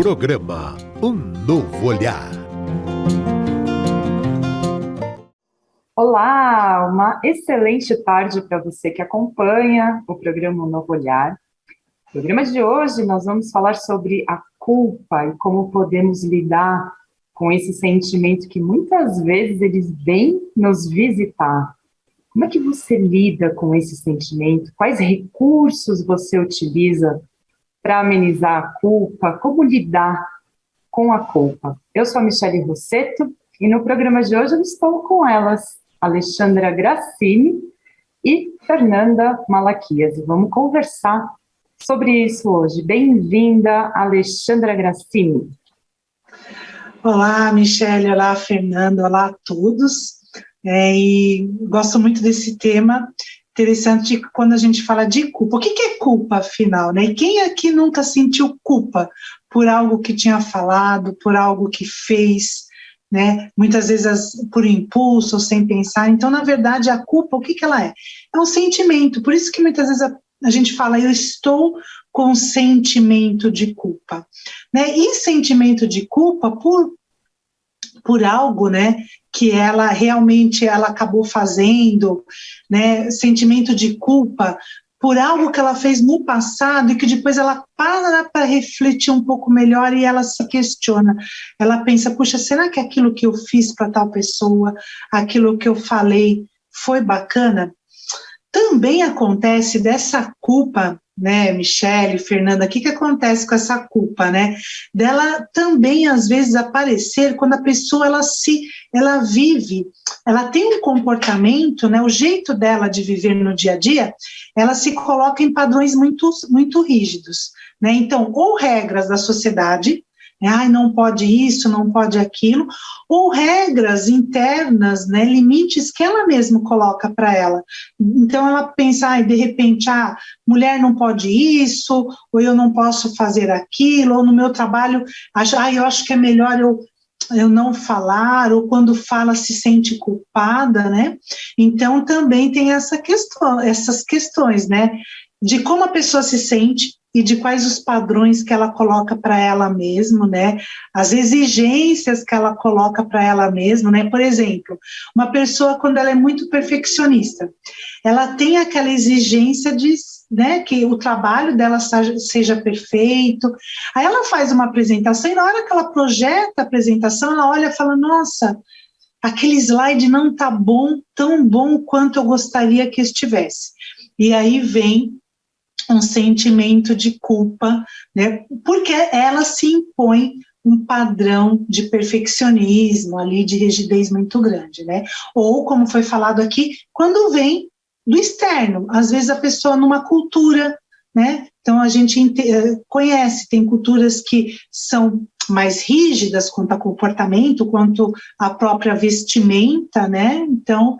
Programa Um Novo Olhar. Olá, uma excelente tarde para você que acompanha o programa Um Novo Olhar. No programa de hoje nós vamos falar sobre a culpa e como podemos lidar com esse sentimento que muitas vezes eles vêm nos visitar. Como é que você lida com esse sentimento? Quais recursos você utiliza para amenizar a culpa? Como lidar com a culpa? Eu sou a Michele Rossetto e no programa de hoje eu estou com elas, Alexandra Grassini e Fernanda Malaquias. E vamos conversar sobre isso hoje. Bem-vinda, Alexandra Grassini. Olá, Michele, olá, Fernanda, olá a todos. E gosto muito desse tema. Interessante quando a gente fala de culpa. O que é culpa, afinal, né? E quem aqui nunca sentiu culpa por algo que tinha falado, por algo que fez, né? Muitas vezes por impulso ou sem pensar. Então, na verdade, a culpa, o que ela é? É um sentimento. Por isso que muitas vezes a gente fala, eu estou com sentimento de culpa, né? E sentimento de culpa por algo, né, que ela realmente acabou fazendo, né, sentimento de culpa por algo que ela fez no passado e que depois ela para refletir um pouco melhor e ela se questiona, ela pensa, puxa, será que aquilo que eu fiz para tal pessoa, aquilo que eu falei foi bacana? Também acontece dessa culpa, né, Michele, Fernanda, o que acontece com essa culpa, né? Dela também, às vezes, aparecer quando a pessoa, ela vive, ela tem um comportamento, né, o jeito dela de viver no dia a dia, ela se coloca em padrões muito, muito rígidos, né? Então, ou regras da sociedade, não pode isso, não pode aquilo, ou regras internas, né, limites que ela mesma coloca para ela. Então ela pensa, de repente, mulher não pode isso, ou eu não posso fazer aquilo, ou no meu trabalho, eu acho que é melhor eu não falar, ou quando fala se sente culpada, né? Então também tem essas questões, né, de como a pessoa se sente, e de quais os padrões que ela coloca para ela mesma, né? As exigências que ela coloca para ela mesma, né? Por exemplo, uma pessoa, quando ela é muito perfeccionista, ela tem aquela exigência de, né, que o trabalho dela seja perfeito. Aí ela faz uma apresentação e na hora que ela projeta a apresentação, ela olha e fala, nossa, aquele slide não está bom, tão bom quanto eu gostaria que estivesse. E aí vem um sentimento de culpa, né, porque ela se impõe um padrão de perfeccionismo ali, de rigidez muito grande, né, ou como foi falado aqui, quando vem do externo, às vezes a pessoa numa cultura, né, então a gente conhece, tem culturas que são mais rígidas quanto a comportamento, quanto a própria vestimenta, né, então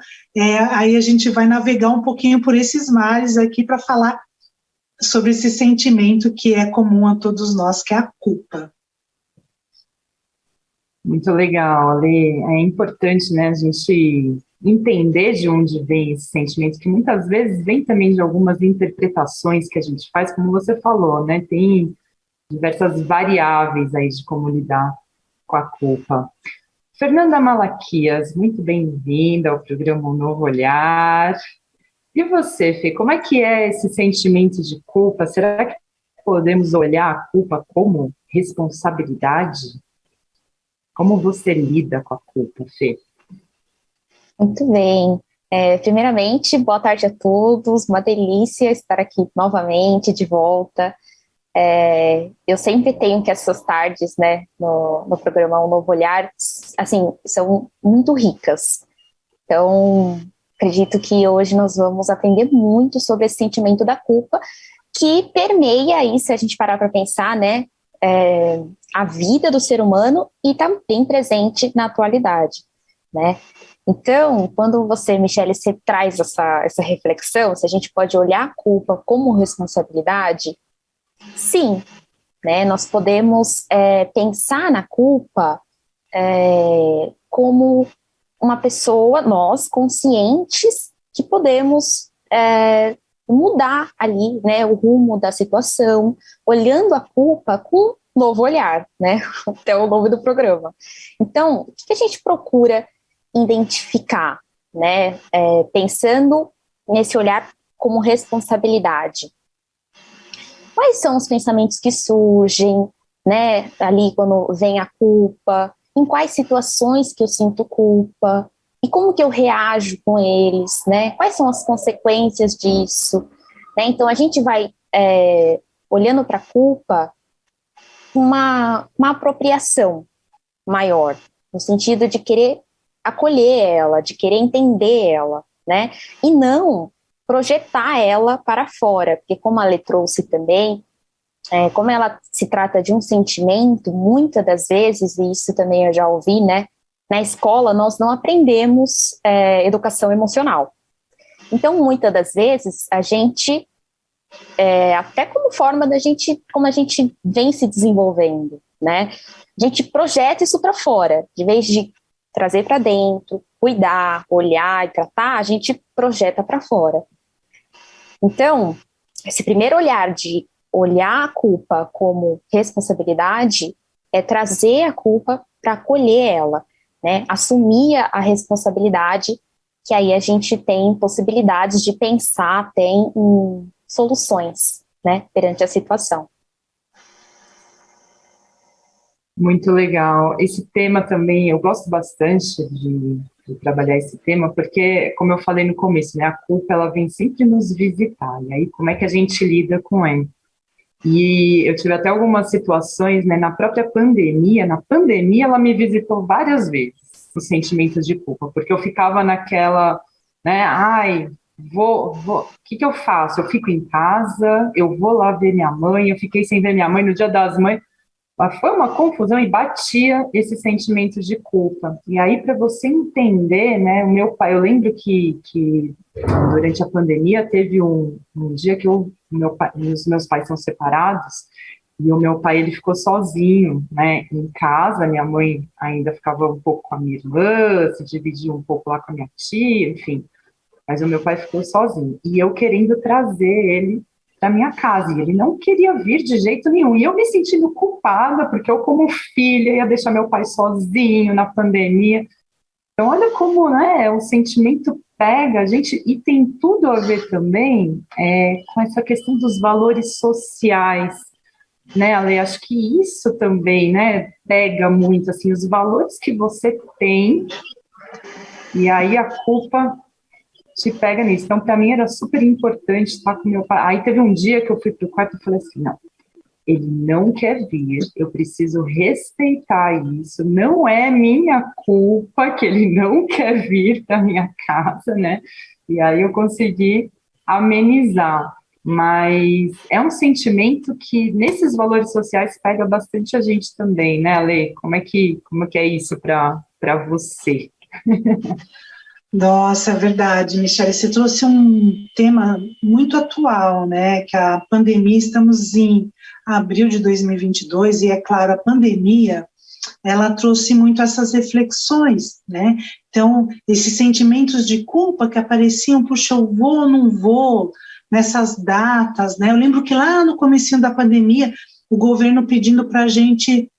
aí a gente vai navegar um pouquinho por esses mares aqui para falar sobre esse sentimento que é comum a todos nós, que é a culpa. Muito legal, Ale. É importante, né, a gente entender de onde vem esse sentimento, que muitas vezes vem também de algumas interpretações que a gente faz, como você falou, né, tem diversas variáveis aí de como lidar com a culpa. Fernanda Malaquias, muito bem-vinda ao programa Um Novo Olhar. E você, Fê, como é que é esse sentimento de culpa? Será que podemos olhar a culpa como responsabilidade? Como você lida com a culpa, Fê? Muito bem. Primeiramente, boa tarde a todos. Uma delícia estar aqui novamente, de volta. Eu sempre tenho que essas tardes, né, no programa Um Novo Olhar, assim, são muito ricas. Então, acredito que hoje nós vamos aprender muito sobre esse sentimento da culpa, que permeia aí, se a gente parar para pensar, né, a vida do ser humano e está bem presente na atualidade, né? Então, quando você, Michele, você traz essa reflexão, se a gente pode olhar a culpa como responsabilidade, sim, né, nós podemos pensar na culpa como uma pessoa, nós, conscientes, que podemos mudar ali, né, o rumo da situação, olhando a culpa com novo olhar, né? Até o nome do programa. Então, o que a gente procura identificar, né? Pensando nesse olhar como responsabilidade. Quais são os pensamentos que surgem, né? Ali quando vem a culpa, em quais situações que eu sinto culpa, e como que eu reajo com eles, né? Quais são as consequências disso, né? Então, a gente vai olhando para a culpa uma apropriação maior, no sentido de querer acolher ela, de querer entender ela, né? E não projetar ela para fora, porque como a Lê trouxe também, como ela se trata de um sentimento, muitas das vezes, e isso também eu já ouvi, né? Na escola nós não aprendemos educação emocional. Então, muitas das vezes, a gente, até como forma da gente, como a gente vem se desenvolvendo, né? A gente projeta isso para fora, de vez de trazer para dentro, cuidar, olhar e tratar, a gente projeta para fora. Então, esse primeiro olhar de olhar a culpa como responsabilidade é trazer a culpa para acolher ela, né? Assumir a responsabilidade, que aí a gente tem possibilidades de pensar, tem soluções, né, perante a situação. Muito legal. Esse tema também, eu gosto bastante de trabalhar esse tema, porque, como eu falei no começo, né, a culpa, ela vem sempre nos visitar, e aí como é que a gente lida com ela? E eu tive até algumas situações, né, na própria pandemia, ela me visitou várias vezes, os sentimentos de culpa, porque eu ficava naquela, né, o que eu faço? Eu fico em casa, eu vou lá ver minha mãe, eu fiquei sem ver minha mãe no Dia das Mães. Mas foi uma confusão e batia esse sentimento de culpa. E aí, para você entender, né, o meu pai, eu lembro que durante a pandemia teve um dia que os meus pais são separados, e o meu pai, ele ficou sozinho, né, em casa. Minha mãe ainda ficava um pouco com a minha irmã, se dividia um pouco lá com a minha tia, enfim. Mas o meu pai ficou sozinho. E eu querendo trazer ele da minha casa, e ele não queria vir de jeito nenhum, e eu me sentindo culpada, porque eu como filha ia deixar meu pai sozinho na pandemia. Então olha como, né, o sentimento pega a gente, e tem tudo a ver também com essa questão dos valores sociais, né, Ale? Acho que isso também, né, pega muito, assim, os valores que você tem, e aí a culpa te pega nisso. Então, para mim, era super importante estar com meu pai. Aí teve um dia que eu fui pro quarto e falei assim, não, ele não quer vir, eu preciso respeitar isso, não é minha culpa que ele não quer vir para minha casa, né? E aí eu consegui amenizar. Mas é um sentimento que, nesses valores sociais, pega bastante a gente também, né, Ale? Como é que é isso para você? Nossa, é verdade, Michele, você trouxe um tema muito atual, né, que a pandemia, estamos em abril de 2022, e é claro, a pandemia, ela trouxe muito essas reflexões, né, então, esses sentimentos de culpa que apareciam, puxa, eu vou ou não vou, nessas datas, né, eu lembro que lá no comecinho da pandemia, o governo pedindo para a gente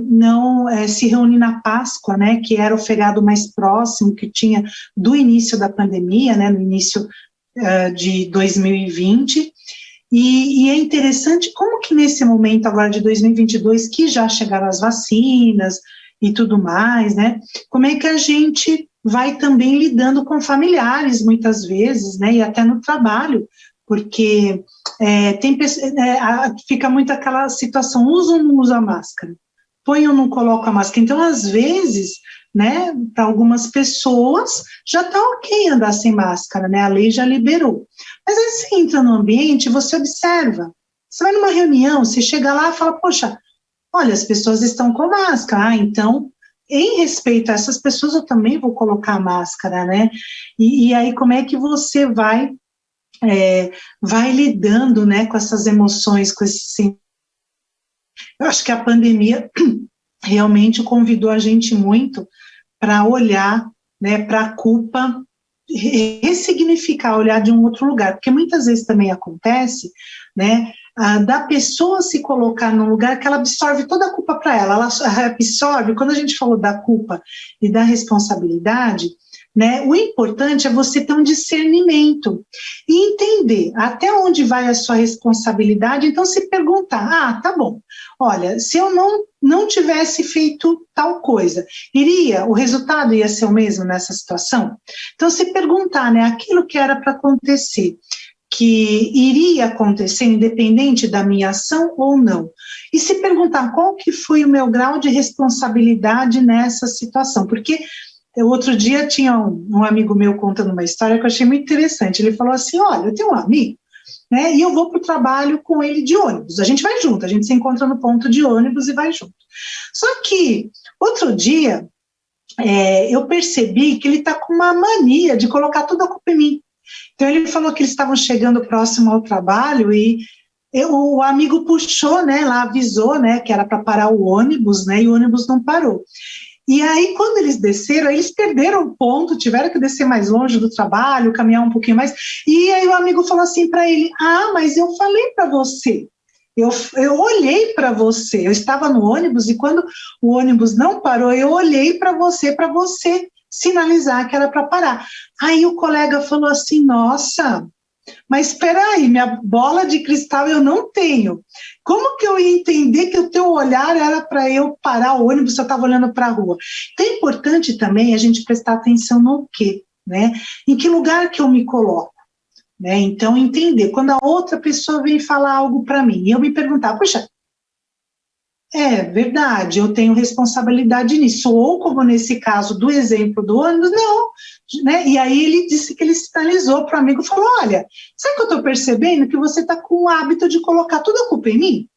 não se reunir na Páscoa, né, que era o feriado mais próximo que tinha do início da pandemia, né, no início de 2020, e é interessante como que nesse momento agora de 2022, que já chegaram as vacinas e tudo mais, né, como é que a gente vai também lidando com familiares, muitas vezes, né, e até no trabalho, porque fica muito aquela situação, usa ou não usa máscara? Põe ou não coloca a máscara? Então, às vezes, né, para algumas pessoas, já está ok andar sem máscara, né, a lei já liberou. Mas aí você entra no ambiente, você observa, você vai numa reunião, você chega lá e fala, poxa, olha, as pessoas estão com máscara, então, em respeito a essas pessoas, eu também vou colocar a máscara, né, e aí como é que você vai lidando, né, com essas emoções, com esses sentimentos? Eu acho que a pandemia realmente convidou a gente muito para olhar, né, para a culpa, ressignificar, olhar de um outro lugar, porque muitas vezes também acontece, né, da pessoa se colocar num lugar que ela absorve toda a culpa para ela. Ela absorve, quando a gente falou da culpa e da responsabilidade, né, o importante é você ter um discernimento e entender até onde vai a sua responsabilidade. Então, se perguntar, tá bom, olha, se eu não tivesse feito tal coisa, o resultado ia ser o mesmo nessa situação? Então, se perguntar, né, aquilo que era para acontecer, que iria acontecer independente da minha ação ou não. E se perguntar qual que foi o meu grau de responsabilidade nessa situação, porque outro dia tinha um amigo meu contando uma história que eu achei muito interessante. Ele falou assim, olha, eu tenho um amigo, né, e eu vou para o trabalho com ele de ônibus, a gente vai junto, a gente se encontra no ponto de ônibus e vai junto. Só que, outro dia, eu percebi que ele está com uma mania de colocar toda a culpa em mim. Então, ele falou que eles estavam chegando próximo ao trabalho e o amigo puxou, né, lá avisou, né, que era para parar o ônibus, né, e o ônibus não parou. E aí, quando eles desceram, eles perderam o ponto, tiveram que descer mais longe do trabalho, caminhar um pouquinho mais, e aí o amigo falou assim para ele, mas eu falei para você, eu olhei para você, eu estava no ônibus e quando o ônibus não parou, eu olhei para você sinalizar que era para parar. Aí o colega falou assim, nossa, mas espera aí, minha bola de cristal eu não tenho. Como que eu ia entender que o teu olhar era para eu parar o ônibus se eu estava olhando para a rua? Então é importante também a gente prestar atenção no quê, né? Em que lugar que eu me coloco, né? Então entender, quando a outra pessoa vem falar algo para mim, e eu me perguntar, puxa, é verdade, eu tenho responsabilidade nisso, ou como nesse caso do exemplo do ônibus, não, né? E aí ele disse que ele sinalizou para o amigo, falou, olha, sabe que eu estou percebendo que você está com o hábito de colocar toda a culpa em mim?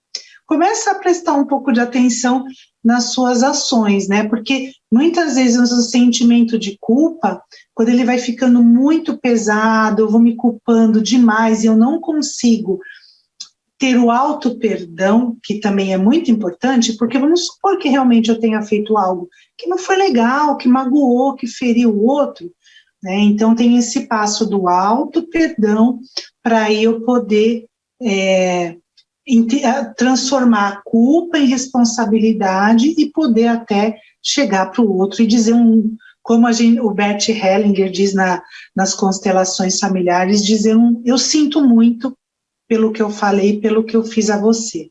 Começa a prestar um pouco de atenção nas suas ações, né? Porque muitas vezes o sentimento de culpa, quando ele vai ficando muito pesado, eu vou me culpando demais e eu não consigo ter o auto-perdão, que também é muito importante, porque vamos supor que realmente eu tenha feito algo que não foi legal, que magoou, que feriu o outro, né? Então tem esse passo do auto-perdão para eu poder transformar a culpa em responsabilidade e poder até chegar para o outro e dizer como o Bert Hellinger diz nas constelações familiares, dizer eu sinto muito pelo que eu falei, pelo que eu fiz a você.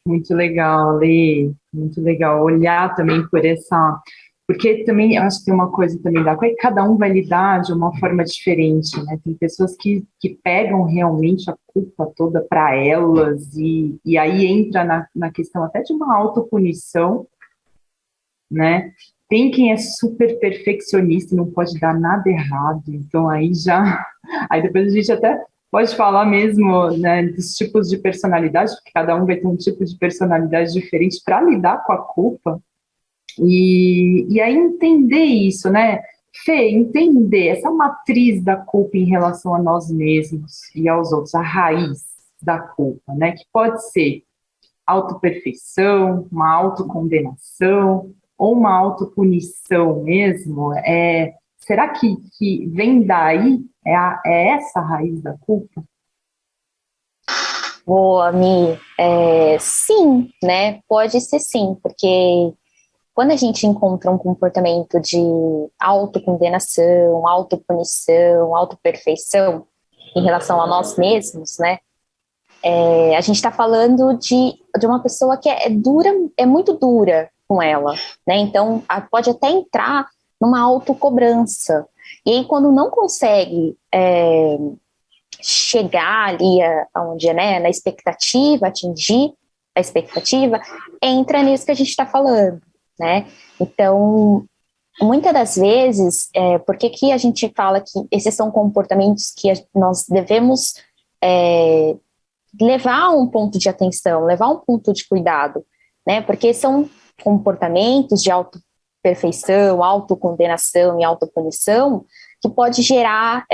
Muito legal, Lê, muito legal. Olhar também por essa... Porque também, eu acho que tem uma coisa também cada um vai lidar de uma forma diferente, né? Tem pessoas que pegam realmente a culpa toda para elas e aí entra na questão até de uma autopunição, né? Tem quem é super perfeccionista e não pode dar nada errado, então aí depois a gente até pode falar mesmo, né, dos tipos de personalidade, porque cada um vai ter um tipo de personalidade diferente para lidar com a culpa, e aí entender isso, né, Fê, entender essa matriz da culpa em relação a nós mesmos e aos outros, a raiz da culpa, né, que pode ser autoperfeição, uma autocondenação, ou uma autopunição mesmo, será que vem daí? É essa a raiz da culpa? Boa, Mi. Sim, né? Pode ser sim, porque quando a gente encontra um comportamento de autocondenação, autopunição, autoperfeição em relação a nós mesmos, né? A gente está falando de uma pessoa que é dura, é muito dura com ela, né? Então, pode até entrar numa autocobrança. E aí, quando não consegue chegar ali onde, né, na expectativa, atingir a expectativa, entra nisso que a gente está falando, né? Então, muitas das vezes, por que a gente fala que esses são comportamentos que nós devemos levar um ponto de atenção, levar um ponto de cuidado, né? Porque são comportamentos de autoperfeição, autocondenação e autopunição que pode gerar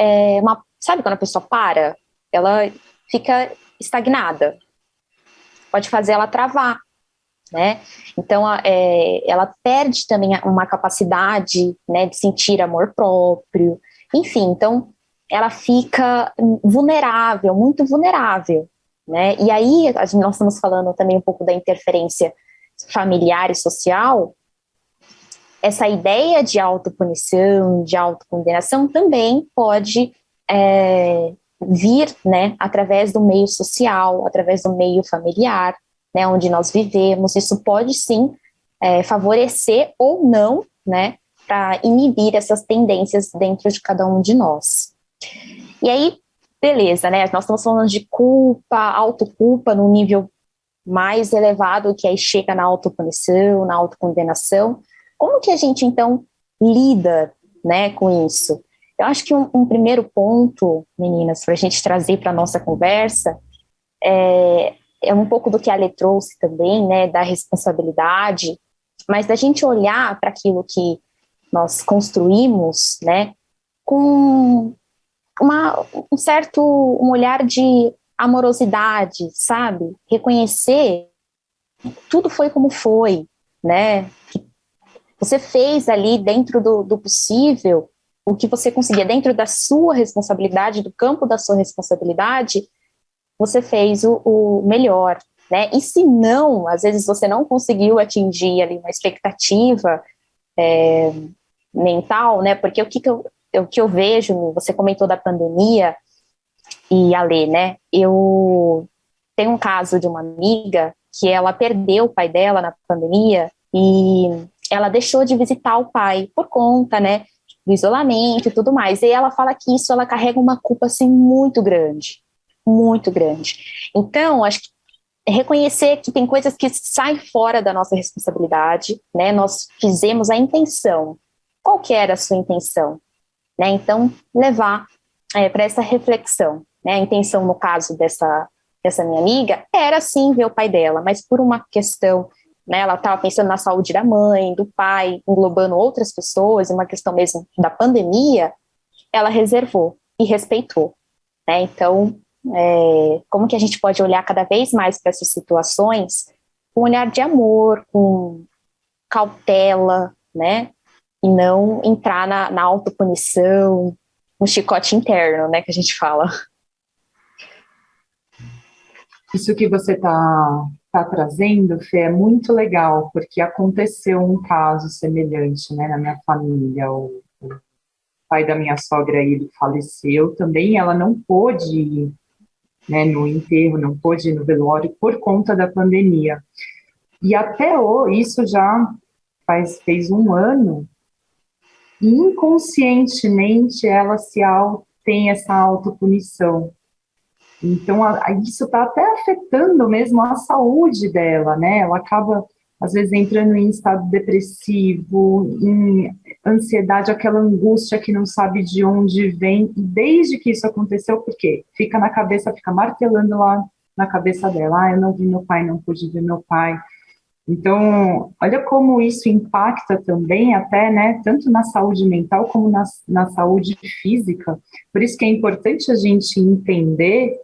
sabe quando a pessoa para? Ela fica estagnada. Pode fazer ela travar, né? Então, ela perde também uma capacidade, né, de sentir amor próprio. Enfim, então ela fica vulnerável, muito vulnerável, né? E aí nós estamos falando também um pouco da interferência familiar e social. Essa ideia de autopunição, de autocondenação também pode vir, né, através do meio social, através do meio familiar, né, onde nós vivemos. Isso pode sim favorecer ou não, né, para inibir essas tendências dentro de cada um de nós. E aí, beleza, né, nós estamos falando de culpa, autoculpa num nível mais elevado, que aí chega na autopunição, na autocondenação. Como que a gente, então, lida, né, com isso? Eu acho que um primeiro ponto, meninas, para a gente trazer para a nossa conversa, é um pouco do que a Lê trouxe também, né, da responsabilidade, mas da gente olhar para aquilo que nós construímos, né, com um olhar de amorosidade, sabe? Reconhecer que tudo foi como foi, né? Que você fez ali dentro do possível o que você conseguia, dentro da sua responsabilidade, do campo da sua responsabilidade, você fez o melhor, né? E se não, às vezes você não conseguiu atingir ali uma expectativa mental, né? Porque o que eu vejo, você comentou da pandemia, e a Lê, né? Eu tenho um caso de uma amiga que ela perdeu o pai dela na pandemia e ela deixou de visitar o pai por conta, né, do isolamento e tudo mais. E ela fala que isso, ela carrega uma culpa, assim, muito grande, muito grande. Então, acho que reconhecer que tem coisas que saem fora da nossa responsabilidade, né? Nós fizemos a intenção. Qual que era a sua intenção? Né? Então, levar para essa reflexão. Né? A intenção, no caso dessa minha amiga, era sim ver o pai dela, mas por uma questão, né, ela estava pensando na saúde da mãe, do pai, englobando outras pessoas, uma questão mesmo da pandemia, ela reservou e respeitou. Né? Então, como que a gente pode olhar cada vez mais para essas situações com um olhar de amor, com cautela, né? E não entrar na autopunição, no chicote interno, né, que a gente fala. Isso que você tá trazendo, Fê, é muito legal, porque aconteceu um caso semelhante, né, na minha família. O pai da minha sogra, ele faleceu também, ela não pôde ir, né, no enterro, não pôde ir no velório por conta da pandemia. E até hoje, isso já fez um ano, e inconscientemente ela tem essa autopunição. Então, isso está até afetando mesmo a saúde dela, né? Ela acaba, às vezes, entrando em estado depressivo, em ansiedade, aquela angústia que não sabe de onde vem. E desde que isso aconteceu, por quê? Fica na cabeça, fica martelando lá na cabeça dela. Eu não vi meu pai, não pude ver meu pai. Então, olha como isso impacta também até, né, tanto na saúde mental como na saúde física. Por isso que é importante a gente entender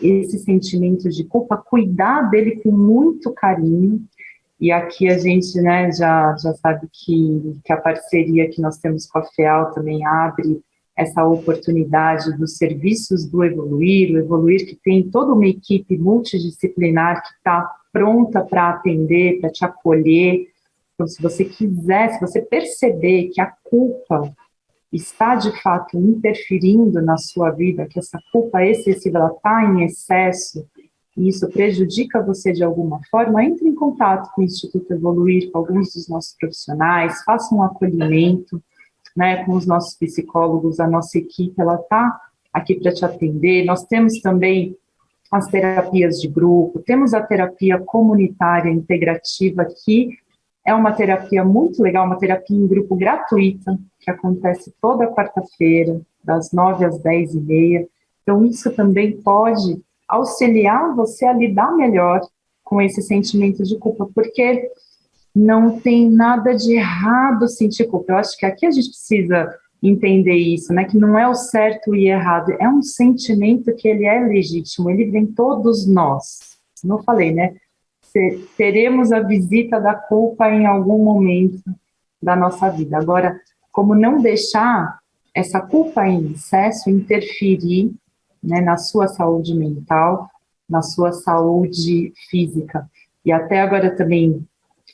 esse sentimento de culpa, cuidar dele com muito carinho. E aqui a gente, né, já sabe que a parceria que nós temos com a FEAL também abre essa oportunidade dos serviços do Evoluir, o Evoluir que tem toda uma equipe multidisciplinar que está pronta para atender, para te acolher. Então, se você quiser, se você perceber que a culpa está, de fato, interferindo na sua vida, que essa culpa excessiva, ela está em excesso, e isso prejudica você de alguma forma, entre em contato com o Instituto Evoluir, com alguns dos nossos profissionais, faça um acolhimento, né, com os nossos psicólogos, a nossa equipe, ela está aqui para te atender. Nós temos também as terapias de grupo, temos a terapia comunitária integrativa, que é uma terapia muito legal, uma terapia em grupo gratuita, que acontece toda quarta-feira, das 9 às 10h30. Então, isso também pode auxiliar você a lidar melhor com esse sentimento de culpa, porque não tem nada de errado sentir culpa. Eu acho que aqui a gente precisa entender isso, né? Que não é o certo e errado, é um sentimento que ele é legítimo, ele vem todos nós. Como eu falei, né? Teremos a visita da culpa em algum momento da nossa vida. Agora, como não deixar essa culpa em excesso interferir, né, na sua saúde mental, na sua saúde física. E até agora também,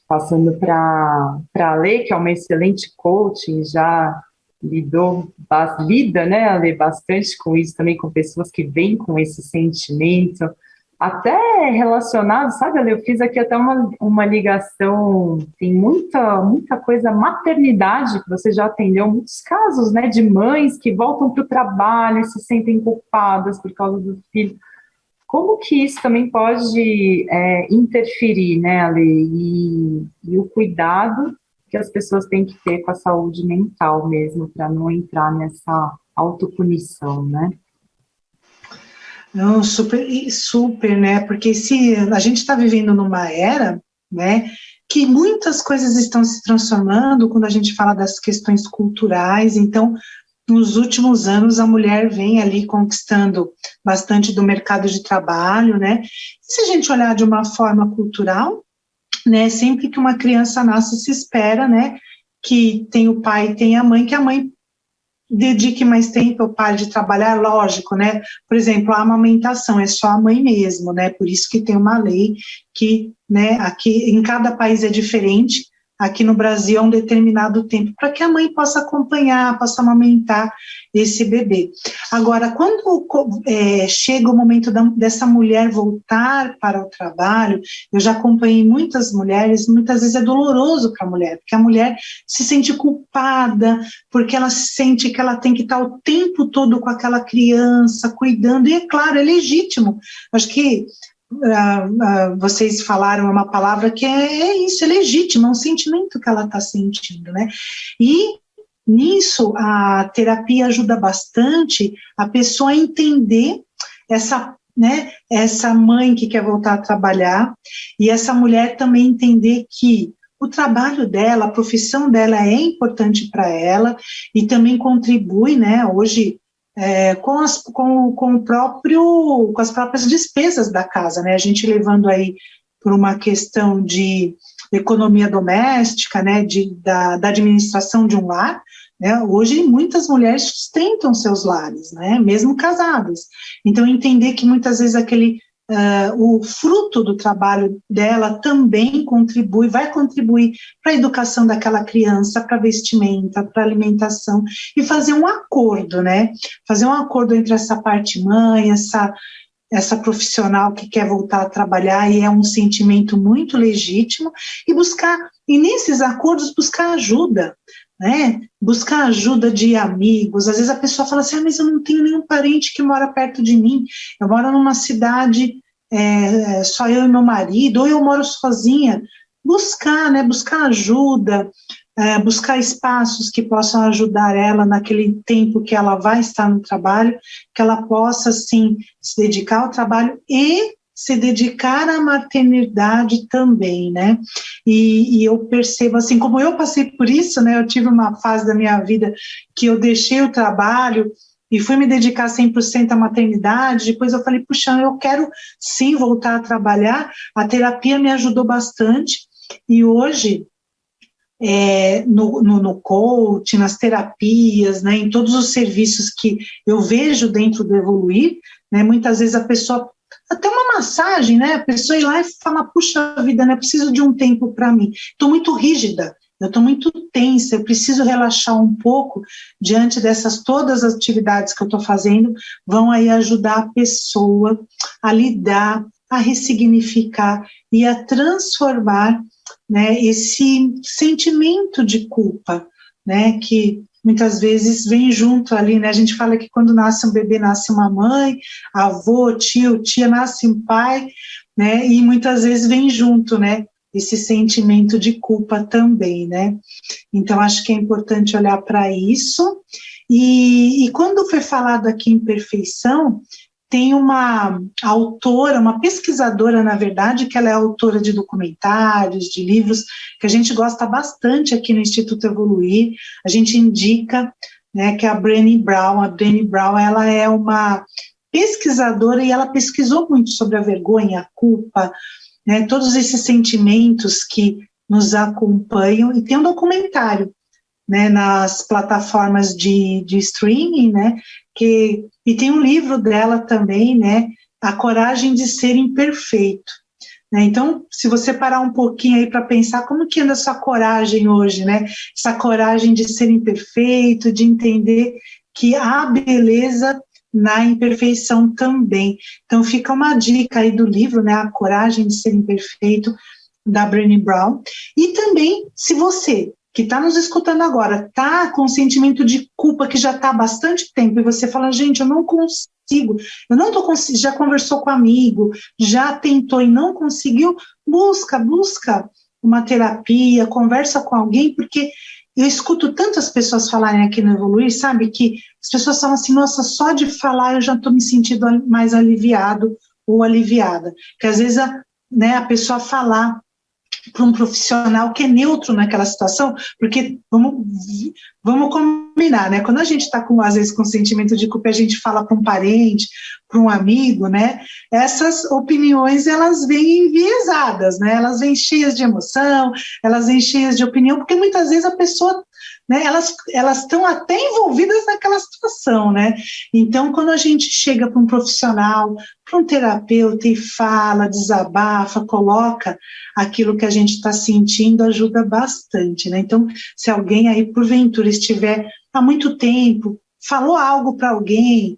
passando para a Lê, que é uma excelente coach, já lida, né, Ale, bastante com isso também, com pessoas que vêm com esse sentimento, até relacionado, sabe, Ale, eu fiz aqui até uma ligação, tem muita coisa, maternidade, que você já atendeu muitos casos, né, de mães que voltam para o trabalho e se sentem culpadas por causa do filho. Como que isso também pode interferir, né, Ale, e o cuidado que as pessoas têm que ter com a saúde mental mesmo, para não entrar nessa autopunição, né? Não, super, né? Porque se a gente está vivendo numa era, né, que muitas coisas estão se transformando quando a gente fala das questões culturais. Então, nos últimos anos, a mulher vem ali conquistando bastante do mercado de trabalho, né? E se a gente olhar de uma forma cultural, né, sempre que uma criança nasce, se espera, né, que tem o pai e tem a mãe, que a mãe dedique mais tempo ao pai de trabalhar, lógico, né, por exemplo, a amamentação é só a mãe mesmo, né, por isso que tem uma lei que, né, aqui em cada país é diferente, aqui no Brasil é um determinado tempo, para que a mãe possa acompanhar, possa amamentar esse bebê. Agora, quando chega o momento dessa mulher voltar para o trabalho, eu já acompanhei muitas mulheres, muitas vezes é doloroso para a mulher, porque a mulher se sente culpada, porque ela sente que ela tem que estar o tempo todo com aquela criança, cuidando, e é claro, é legítimo. Acho que vocês falaram uma palavra que é isso, é legítimo, é um sentimento que ela está sentindo, né? E nisso a terapia ajuda bastante a pessoa a entender essa mãe que quer voltar a trabalhar, e essa mulher também entender que o trabalho dela, a profissão dela é importante para ela e também contribui, né, hoje, com as próprias despesas da casa, né, a gente levando aí por uma questão de economia doméstica, né, da administração de um lar, né, hoje muitas mulheres sustentam seus lares, né, mesmo casadas, então entender que muitas vezes o fruto do trabalho dela também vai contribuir para a educação daquela criança, para a vestimenta, para a alimentação, e fazer um acordo, né? Fazer um acordo entre essa parte mãe, essa profissional que quer voltar a trabalhar, e é um sentimento muito legítimo, e nesses acordos buscar ajuda, né? Buscar ajuda de amigos. Às vezes a pessoa fala assim, mas eu não tenho nenhum parente que mora perto de mim, eu moro numa cidade, só eu e meu marido, ou eu moro sozinha. Buscar, né? Buscar ajuda, buscar espaços que possam ajudar ela naquele tempo que ela vai estar no trabalho, que ela possa, sim, se dedicar ao trabalho e se dedicar à maternidade também, né, e eu percebo, assim, como eu passei por isso, né, eu tive uma fase da minha vida que eu deixei o trabalho e fui me dedicar 100% à maternidade, depois eu falei, puxa, eu quero sim voltar a trabalhar, a terapia me ajudou bastante, e hoje, no coaching, nas terapias, né, em todos os serviços que eu vejo dentro do Evoluir, né, muitas vezes a pessoa, até uma massagem, né, a pessoa ir lá e falar, puxa vida, né, preciso de um tempo para mim, estou muito rígida, eu estou muito tensa, eu preciso relaxar um pouco diante dessas todas as atividades que eu estou fazendo, vão aí ajudar a pessoa a lidar, a ressignificar e a transformar, né, esse sentimento de culpa, né, que muitas vezes vem junto ali, né, a gente fala que quando nasce um bebê, nasce uma mãe, avô, tio, tia, nasce um pai, né, e muitas vezes vem junto, né, esse sentimento de culpa também, né, então acho que é importante olhar para isso, e quando foi falado aqui em perfeição, tem uma autora, uma pesquisadora, na verdade, que ela é autora de documentários, de livros, que a gente gosta bastante aqui no Instituto Evoluir, a gente indica, né, que é a Brené Brown. A Brené Brown, ela é uma pesquisadora e ela pesquisou muito sobre a vergonha, a culpa, né, todos esses sentimentos que nos acompanham, e tem um documentário né, nas plataformas de streaming, né, e tem um livro dela também, né, A Coragem de Ser Imperfeito. Né? Então, se você parar um pouquinho aí para pensar como que anda a sua coragem hoje, né, essa coragem de ser imperfeito, de entender que há beleza na imperfeição também. Então, fica uma dica aí do livro, né, A Coragem de Ser Imperfeito, da Brené Brown. E também, se você que está nos escutando agora está com um sentimento de culpa que já está há bastante tempo, e você fala, gente, eu não consigo, eu não estou conseguindo, já conversou com um amigo, já tentou e não conseguiu, busca uma terapia, conversa com alguém, porque eu escuto tantas pessoas falarem aqui no Evoluir, sabe, que as pessoas falam assim, nossa, só de falar eu já estou me sentindo mais aliviado ou aliviada, que às vezes a pessoa falar para um profissional que é neutro naquela situação, porque vamos combinar, né? Quando a gente está às vezes com sentimento de culpa, a gente fala para um parente, para um amigo, né? Essas opiniões elas vêm enviesadas, né? Elas vêm cheias de emoção, elas vêm cheias de opinião, porque muitas vezes a pessoa, né? Elas estão até envolvidas naquela situação, né? Então, quando a gente chega para um profissional, para um terapeuta e fala, desabafa, coloca aquilo que a gente está sentindo, ajuda bastante, né? Então, se alguém aí, porventura, estiver há muito tempo, falou algo para alguém,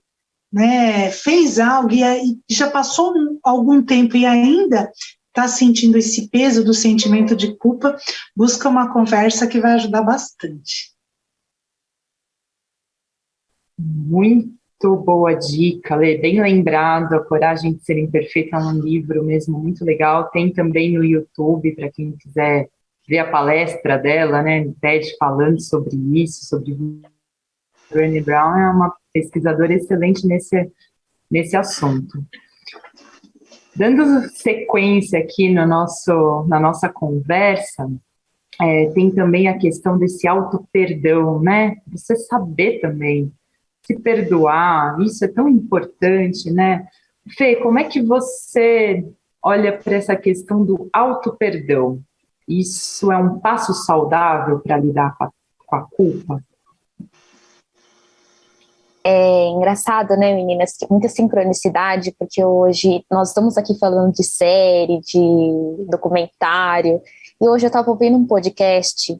né, fez algo e já passou algum tempo e ainda está sentindo esse peso do sentimento de culpa, busca uma conversa que vai ajudar bastante. Muito boa dica, Lê, bem lembrado, A Coragem de Ser Imperfeita é um livro mesmo muito legal, tem também no YouTube, para quem quiser ver a palestra dela, né, no TED, falando sobre isso, sobre Brené Brown, é uma pesquisadora excelente nesse assunto. Dando sequência aqui na nossa conversa, tem também a questão desse auto-perdão, né, você saber também se perdoar, isso é tão importante, né? Fê, como é que você olha para essa questão do auto-perdão? Isso é um passo saudável para lidar com a culpa? É engraçado, né, meninas? Muita sincronicidade, porque hoje nós estamos aqui falando de série, de documentário, e hoje eu estava ouvindo um podcast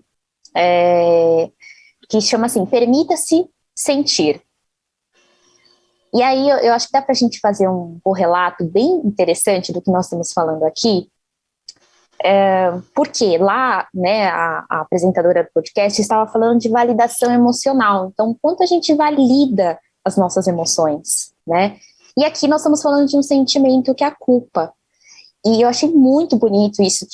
que chama assim, Permita-se Sentir. E aí eu acho que dá para a gente fazer um correlato bem interessante do que nós estamos falando aqui, porque lá, né, a apresentadora do podcast estava falando de validação emocional, então quanto a gente valida as nossas emoções, né? E aqui nós estamos falando de um sentimento que é a culpa, e eu achei muito bonito isso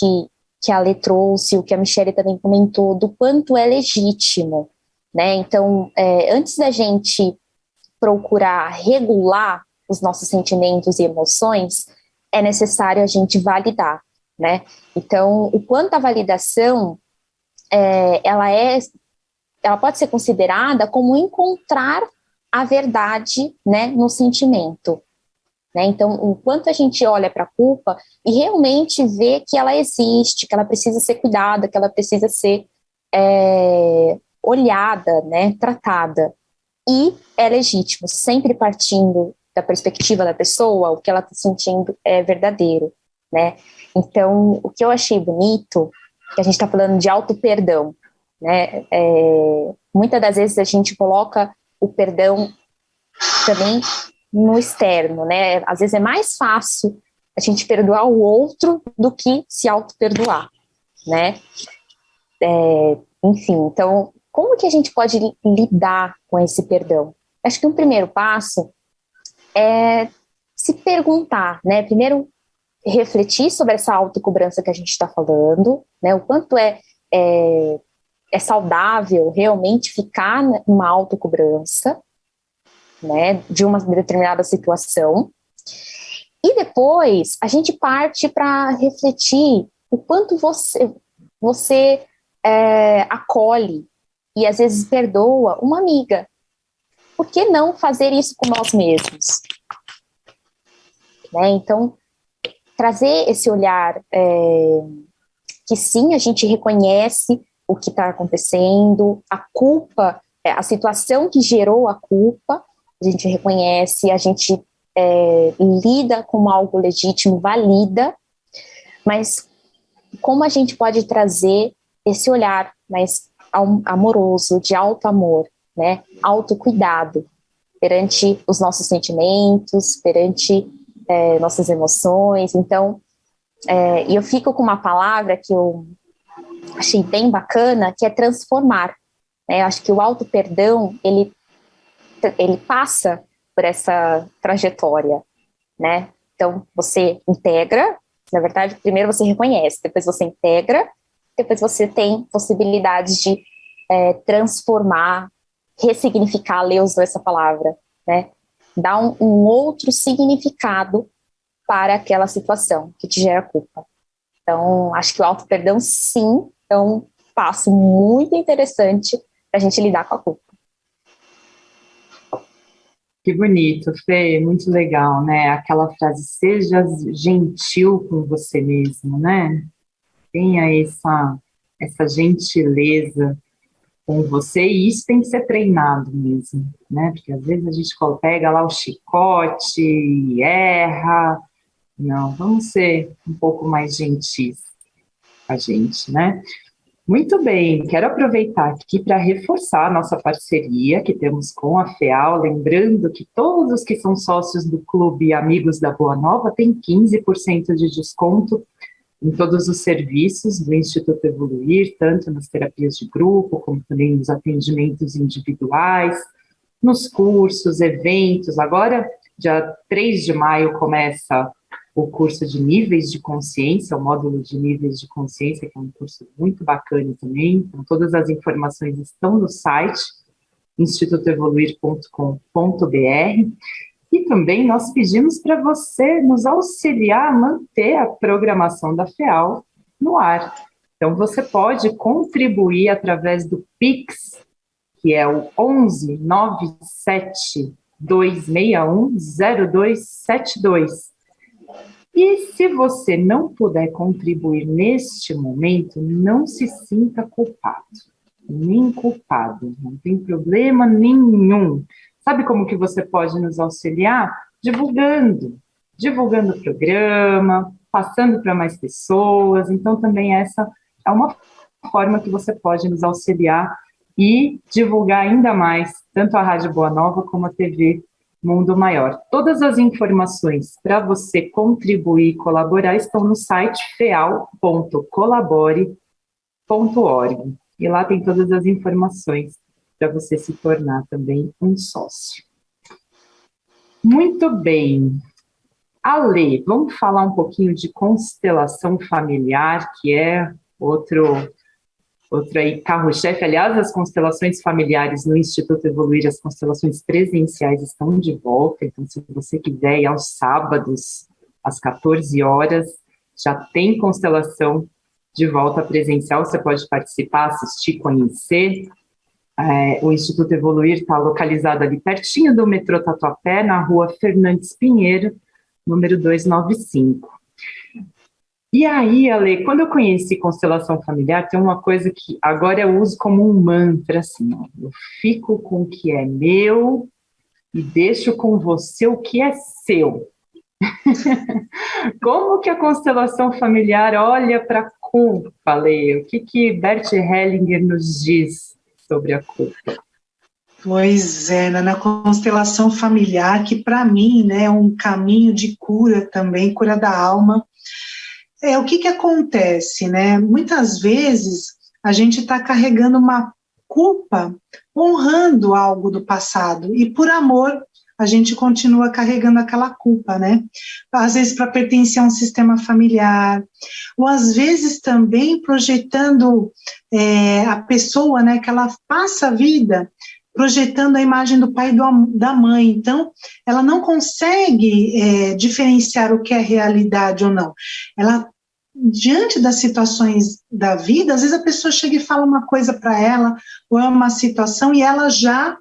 que a Lê trouxe, o que a Michelle também comentou, do quanto é legítimo, né? Então, antes da gente procurar regular os nossos sentimentos e emoções, é necessário a gente validar, né? Então, o quanto a validação, ela pode ser considerada como encontrar a verdade, né, no sentimento, né? Então, o quanto a gente olha para a culpa e realmente vê que ela existe, que ela precisa ser cuidada, que ela precisa ser olhada, né, tratada. E é legítimo, sempre partindo da perspectiva da pessoa, o que ela está sentindo é verdadeiro, né? Então, o que eu achei bonito, que a gente está falando de auto-perdão, né? Muitas das vezes a gente coloca o perdão também no externo, né? Às vezes é mais fácil a gente perdoar o outro do que se auto-perdoar, né? Enfim, então, como que a gente pode lidar com esse perdão? Acho que um primeiro passo é se perguntar, né? Primeiro, refletir sobre essa autocobrança que a gente está falando, né? O quanto é saudável realmente ficar numa autocobrança, né? De uma determinada situação. E depois, a gente parte para refletir o quanto você acolhe e às vezes perdoa uma amiga. Por que não fazer isso com nós mesmos? Né? Então, trazer esse olhar que sim, a gente reconhece o que está acontecendo, a culpa, a situação que gerou a culpa, a gente reconhece, a gente lida com algo legítimo, valida, mas como a gente pode trazer esse olhar mais amoroso, de alto amor, né, autocuidado perante os nossos sentimentos, perante nossas emoções. Então, eu fico com uma palavra que eu achei bem bacana, que é transformar, né? Eu acho que o auto-perdão, ele passa por essa trajetória, né? Então, você integra, na verdade, primeiro você reconhece, depois você integra, depois você tem possibilidades de transformar, ressignificar, Lê usou essa palavra, né? Dar um outro significado para aquela situação que te gera culpa. Então, acho que o auto-perdão, sim, é um passo muito interessante para a gente lidar com a culpa. Que bonito, Fê, muito legal, né? Aquela frase, seja gentil com você mesmo, né? Tenha essa gentileza com você, e isso tem que ser treinado mesmo, né? Porque às vezes a gente pega lá o chicote e erra. Não, vamos ser um pouco mais gentis com a gente, né? Muito bem, quero aproveitar aqui para reforçar a nossa parceria que temos com a FEAL, lembrando que todos os que são sócios do Clube Amigos da Boa Nova têm 15% de desconto em todos os serviços do Instituto Evoluir, tanto nas terapias de grupo, como também nos atendimentos individuais, nos cursos, eventos. Agora, dia 3 de maio, começa o curso de níveis de consciência, o módulo de níveis de consciência, que é um curso muito bacana também. Então, todas as informações estão no site institutoevoluir.com.br. E também nós pedimos para você nos auxiliar a manter a programação da FEAL no ar. Então, você pode contribuir através do Pix, que é o 11 97 261 0272. E se você não puder contribuir neste momento, não se sinta culpado, nem culpado, não tem problema nenhum. Sabe como que você pode nos auxiliar? Divulgando o programa, passando para mais pessoas. Então, também essa é uma forma que você pode nos auxiliar e divulgar ainda mais, tanto a Rádio Boa Nova como a TV Mundo Maior. Todas as informações para você contribuir e colaborar estão no site feal.colabore.org. E lá tem todas as informações para você se tornar também um sócio. Muito bem. Ale, vamos falar um pouquinho de constelação familiar, que é outro aí carro-chefe. Aliás, as constelações familiares no Instituto Evoluir, as constelações presenciais estão de volta, então se você quiser ir aos sábados, às 14 horas, já tem constelação de volta presencial, você pode participar, assistir, conhecer. O Instituto Evoluir está localizado ali pertinho do metrô Tatuapé, na rua Fernandes Pinheiro, número 295. E aí, Ale, quando eu conheci constelação familiar, tem uma coisa que agora eu uso como um mantra, assim, ó, eu fico com o que é meu e deixo com você o que é seu. Como que a constelação familiar olha para a culpa, Ale? O que Bert Hellinger nos diz sobre a culpa? Pois é, na constelação familiar, que para mim, né, é um caminho de cura também, cura da alma. O que acontece, né? Muitas vezes a gente está carregando uma culpa, honrando algo do passado, e por amor a gente continua carregando aquela culpa, né? Às vezes para pertencer a um sistema familiar, ou às vezes também projetando a pessoa, né, que ela passa a vida projetando a imagem do pai e da mãe. Então, ela não consegue diferenciar o que é realidade ou não. Ela, diante das situações da vida, às vezes a pessoa chega e fala uma coisa para ela, ou é uma situação, e ela já,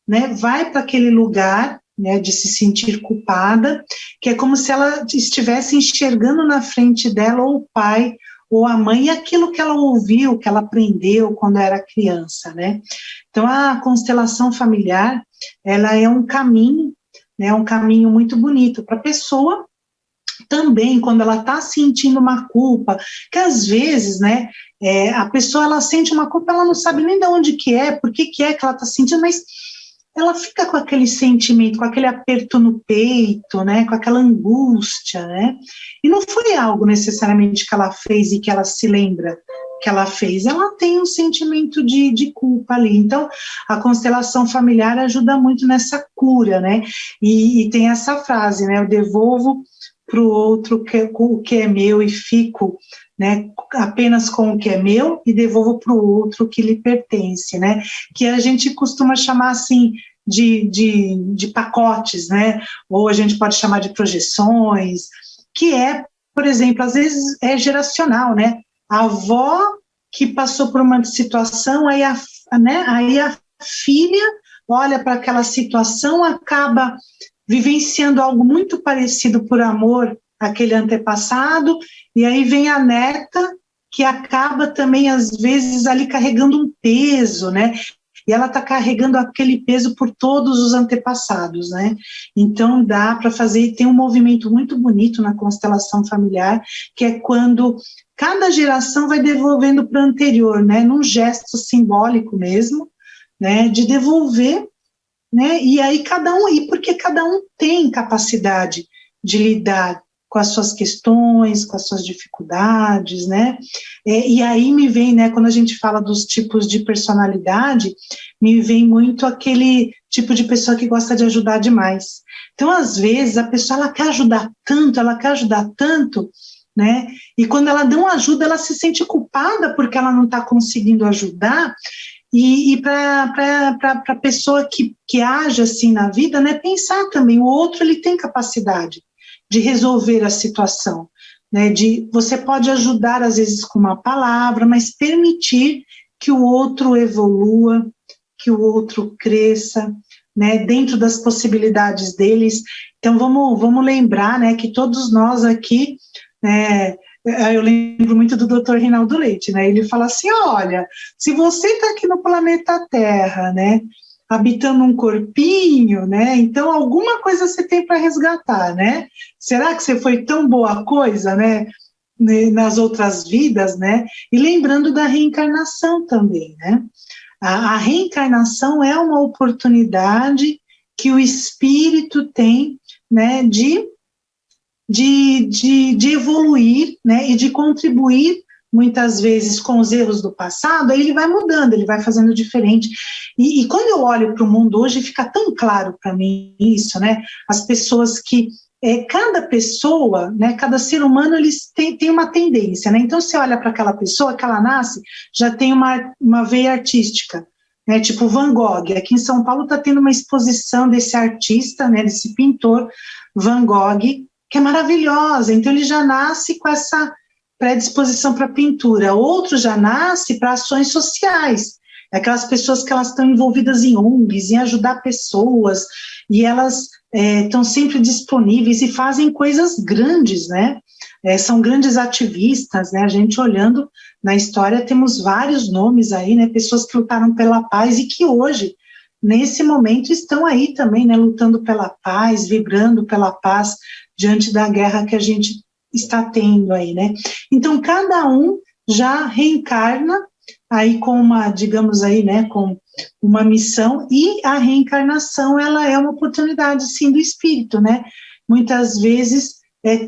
né, vai para aquele lugar, né, de se sentir culpada, que é como se ela estivesse enxergando na frente dela ou o pai ou a mãe, e aquilo que ela ouviu, que ela aprendeu quando era criança, né? Então, a constelação familiar, ela é um caminho, né, um caminho muito bonito para a pessoa também, quando ela está sentindo uma culpa, que às vezes, né, a pessoa, ela sente uma culpa, ela não sabe nem de onde que é, por que é que ela está sentindo, mas ela fica com aquele sentimento, com aquele aperto no peito, né, com aquela angústia, né, e não foi algo necessariamente que ela fez e que ela se lembra que ela fez, ela tem um sentimento de culpa ali. Então, a constelação familiar ajuda muito nessa cura, né, e tem essa frase, né, eu devolvo para o outro o que é meu e fico, né, apenas com o que é meu e devolvo para o outro o que lhe pertence, né, que a gente costuma chamar assim de pacotes, né, ou a gente pode chamar de projeções, que é, por exemplo, às vezes é geracional, né, a avó que passou por uma situação, aí a filha olha para aquela situação, acaba vivenciando algo muito parecido por amor àquele antepassado, e aí vem a neta, que acaba também, às vezes, ali carregando um peso, né? E ela está carregando aquele peso por todos os antepassados, né? Então, dá para fazer, tem um movimento muito bonito na constelação familiar, que é quando cada geração vai devolvendo para a anterior, né? Num gesto simbólico mesmo, né? De devolver, né? E aí porque cada um tem capacidade de lidar com as suas questões, com as suas dificuldades, né? E aí me vem, né, quando a gente fala dos tipos de personalidade, me vem muito aquele tipo de pessoa que gosta de ajudar demais. Então, às vezes, a pessoa, ela quer ajudar tanto, né? E quando ela dá uma ajuda, ela se sente culpada porque ela não está conseguindo ajudar. E para a pessoa que age assim na vida, né, pensar também, o outro, ele tem capacidade de resolver a situação, né, você pode ajudar às vezes com uma palavra, mas permitir que o outro evolua, que o outro cresça, né, dentro das possibilidades deles. Então vamos lembrar, né, que todos nós aqui, né, eu lembro muito do Dr. Reinaldo Leite, né, ele fala assim, olha, se você está aqui no planeta Terra, né, habitando um corpinho, né? Então alguma coisa você tem para resgatar, né? Será que você foi tão boa coisa, né? Nas outras vidas, né? E lembrando da reencarnação também, né? A reencarnação é uma oportunidade que o espírito tem, né? De evoluir, né? E de contribuir muitas vezes com os erros do passado, aí ele vai mudando, ele vai fazendo diferente. E quando eu olho para o mundo hoje, fica tão claro para mim isso, né? As pessoas que, cada pessoa, né, cada ser humano, eles têm uma tendência, né? Então, você olha para aquela pessoa, que ela nasce, já tem uma veia artística, né? Tipo Van Gogh. Aqui em São Paulo está tendo uma exposição desse artista, né, desse pintor Van Gogh, que é maravilhosa. Então, ele já nasce com essa predisposição para pintura. Outro já nasce para ações sociais, aquelas pessoas que elas estão envolvidas em ONGs, em ajudar pessoas, e elas estão sempre disponíveis e fazem coisas grandes, né? São grandes ativistas, né? A gente olhando na história, temos vários nomes aí, né? Pessoas que lutaram pela paz e que hoje, nesse momento, estão aí também, né? Lutando pela paz, vibrando pela paz diante da guerra que a gente está tendo aí, né? Então, cada um já reencarna aí com uma, digamos aí, né, com uma missão, e a reencarnação, ela é uma oportunidade, sim, do espírito, né? Muitas vezes,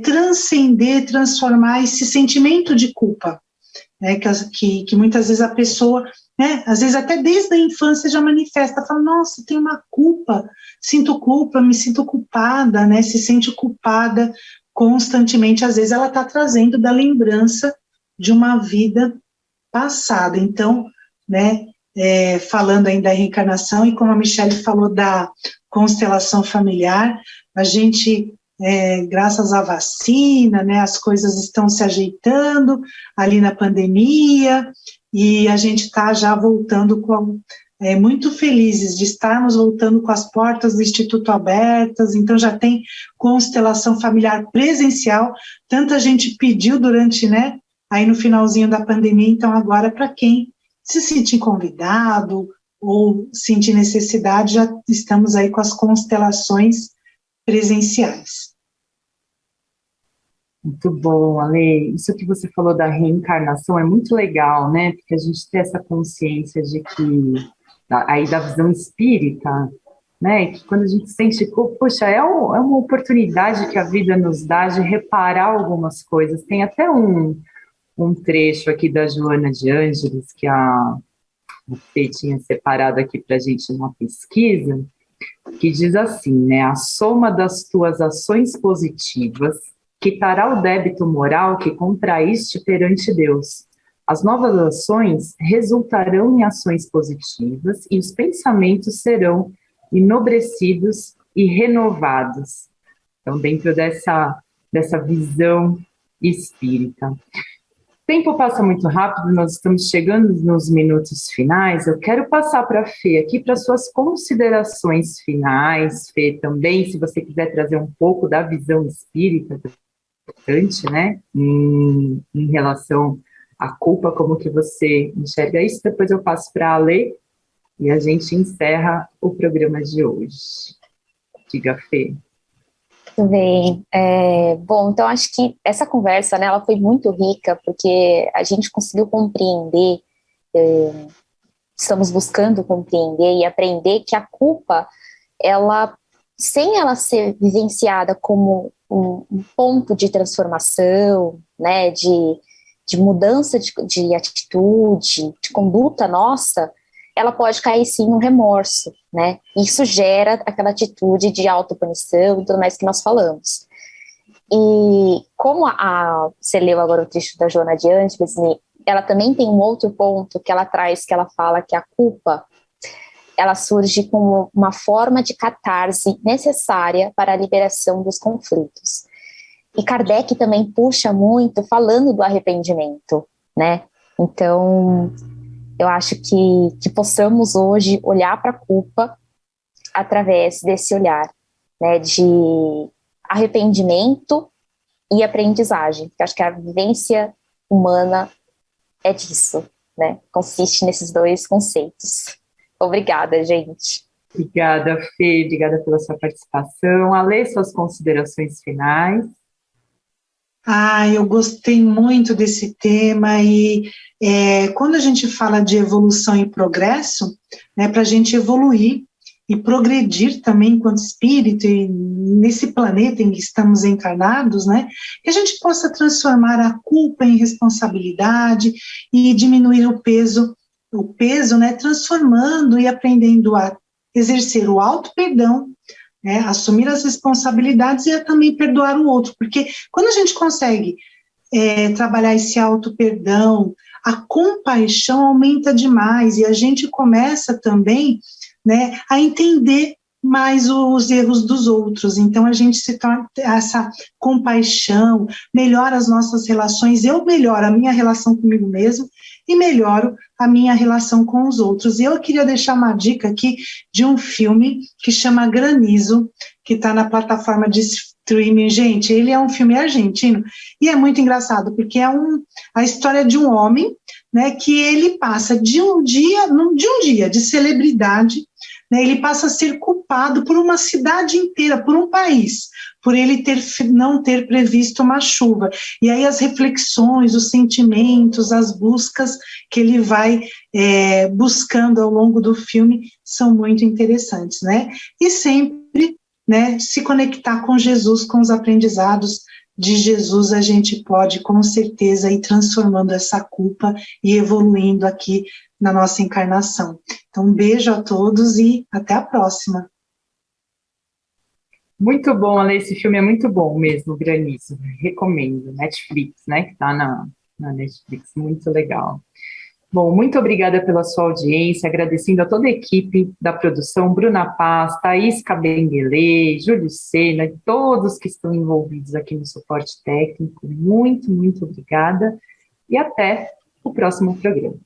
transcender, transformar esse sentimento de culpa, né, que muitas vezes a pessoa, né, às vezes até desde a infância já manifesta, fala, nossa, tem uma culpa, me sinto culpada, né, se sente culpada constantemente, às vezes ela está trazendo da lembrança de uma vida passada. Então, né, falando ainda da reencarnação, e como a Michele falou da constelação familiar, a gente, graças à vacina, né, as coisas estão se ajeitando ali na pandemia, e a gente está já voltando muito felizes de estarmos voltando com as portas do Instituto abertas, então já tem constelação familiar presencial, tanta gente pediu durante, né, aí no finalzinho da pandemia. Então agora, para quem se sentir convidado ou sentir necessidade, já estamos aí com as constelações presenciais. Muito bom, Ale. Isso que você falou da reencarnação é muito legal, né? Porque a gente tem essa consciência de que, aí da visão espírita, né? Que quando a gente sente, poxa, é uma oportunidade que a vida nos dá de reparar algumas coisas. Tem até um trecho aqui da Joana de Ângeles, que a Fê tinha separado aqui para a gente numa pesquisa, que diz assim, né? A soma das tuas ações positivas quitará o débito moral que contraíste perante Deus. As novas ações resultarão em ações positivas e os pensamentos serão enobrecidos e renovados. Então, dentro dessa visão espírita. O tempo passa muito rápido, nós estamos chegando nos minutos finais. Eu quero passar para a Fê aqui para suas considerações finais. Fê, também, se você quiser trazer um pouco da visão espírita, importante, né, em relação à culpa, como que você enxerga isso. Depois eu passo para a Ale e a gente encerra o programa de hoje. Diga, Fê. Muito bem. Bom, então acho que essa conversa, né, ela foi muito rica, porque a gente conseguiu compreender, estamos buscando compreender e aprender que a culpa, sem ela ser vivenciada como um ponto de transformação, né, de mudança de atitude, de conduta nossa, ela pode cair sim no remorso, né? Isso gera aquela atitude de autopunição e tudo mais que nós falamos. E como você leu agora o trecho da Joana de Ângeles, ela também tem um outro ponto que ela traz, que ela fala que a culpa, ela surge como uma forma de catarse necessária para a liberação dos conflitos. E Kardec também puxa muito falando do arrependimento, né? Então, eu acho que possamos hoje olhar para a culpa através desse olhar, né, de arrependimento e aprendizagem. Eu acho que a vivência humana é disso, né? Consiste nesses dois conceitos. Obrigada, gente. Obrigada, Fê. Obrigada pela sua participação. Ale, suas considerações finais. Eu gostei muito desse tema e quando a gente fala de evolução e progresso, né, para a gente evoluir e progredir também enquanto espírito e nesse planeta em que estamos encarnados, né, que a gente possa transformar a culpa em responsabilidade e diminuir o peso, né, transformando e aprendendo a exercer o auto-perdão, né, assumir as responsabilidades e também perdoar o outro, porque quando a gente consegue trabalhar esse auto-perdão, a compaixão aumenta demais e a gente começa também, né, a entender mais os erros dos outros. Então a gente se torna essa compaixão, melhora as nossas relações, eu melhoro a minha relação comigo mesmo e melhoro a minha relação com os outros. E eu queria deixar uma dica aqui de um filme que chama Granizo, que está na plataforma de streaming. Gente, ele é um filme argentino e é muito engraçado, porque é a história de um homem, né, que ele passa de um dia de celebridade, né, ele passa a ser culpado por uma cidade inteira, por um país, por ele não ter previsto uma chuva. E aí as reflexões, os sentimentos, as buscas que ele vai buscando ao longo do filme são muito interessantes, né? E sempre, né, se conectar com Jesus, com os aprendizados de Jesus, a gente pode com certeza ir transformando essa culpa e evoluindo aqui na nossa encarnação. Então, um beijo a todos e até a próxima. Muito bom, Ale, esse filme é muito bom mesmo, Granizo, recomendo, Netflix, né, que está na Netflix, muito legal. Bom, muito obrigada pela sua audiência, agradecendo a toda a equipe da produção, Bruna Paz, Thaís Cabenguele, Júlio Sena, e todos que estão envolvidos aqui no suporte técnico, muito, muito obrigada, e até o próximo programa.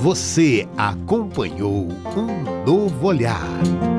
Você acompanhou Um Novo Olhar.